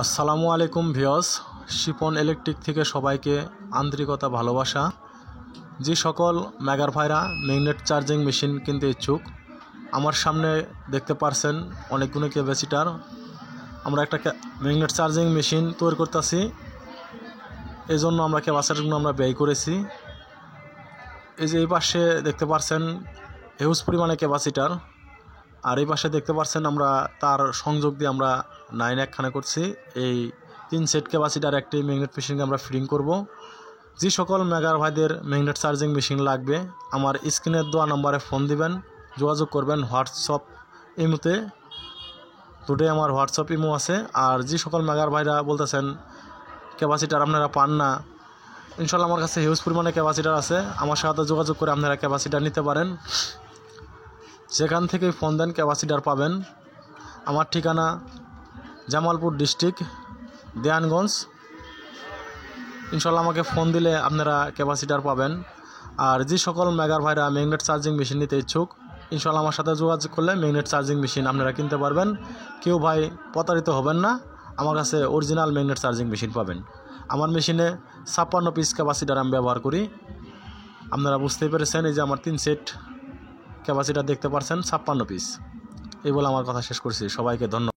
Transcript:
আসসালামু আলাইকুম viewers, Shipon electric থেকে সবাইকে আন্তরিকতা ভালোবাসা। যে সকল মেগার ভাইরা ম্যাগনেট চার্জিং মেশিন কিনতে ইচ্ছুক, আমার সামনে দেখতে পারছেন অনেকগুলো ক্যাপাসিটার। আমরা একটা ম্যাগনেট চার্জিং মেশিন তৈরি করতেছি, এই জন্য আমরা ক্যাপাসিটারগুলো আমরা ব্যয় করেছি। এই যে এই পাশে দেখতে পারছেন হিউজ পরিমাণে ক্যাপাসিটার, আর এই পাশে দেখতে পাচ্ছেন আমরা তার সংযোগ দিয়ে আমরা 9 একখানা করছি। এই 3 সেট ক্যাপাসিটার একটি ম্যাগনেট মেশিনকে আমরা ফিটিং করব। যে সকল মেগার ভাইদের ম্যাগনেট চার্জিং মেশিন লাগবে আমার স্ক্রিনের দেওয়া নাম্বারে ফোন দিবেন, যোগাযোগ করবেন। হোয়াটসঅ্যাপ ইমোতে দুটোই আমার হোয়াটসঅ্যাপ ইমো আছে। আর যে সকল মেগার ভাইরা বলতেছেন ক্যাপাসিটার আপনারা পান না, ইনশাল্লাহ আমার কাছে হিউজ পরিমাণে ক্যাপাসিটার আছে। আমার সাথে যোগাযোগ করে আপনারা ক্যাপাসিটার নিতে পারেন। যেখান থেকে ফোন দেন ক্যাপাসিটার পাবেন। আমার ঠিকানা জামালপুর ডিস্ট্রিক্ট, দেয়ানগঞ্জ। ইনশাল্লাহ আমাকে ফোন দিলে আপনারা ক্যাপাসিটার পাবেন। আর যে সকল মেগার ভাইরা ম্যাগনেট চার্জিং মেশিন নিতে ইচ্ছুক, ইনশাল্লাহ আমার সাথে যোগাযোগ করলে ম্যাগনেট চার্জিং মেশিন আপনারা কিনতে পারবেন। কেউ ভাই প্রতারিত হবেন না, আমার কাছে অরিজিনাল ম্যাগনেট চার্জিং মেশিন পাবেন। আমার মেশিনে 56 পিস ক্যাপাসিটার আমি ব্যবহার করি। আপনারা বুঝতেই পেরেছেন, এই যে আমার 3 সেট ক্যাপাসিটার দেখতে পাচ্ছেন 56 পিস। এই বলে আমার কথা শেষ করছি। সবাইকে ধন্যবাদ।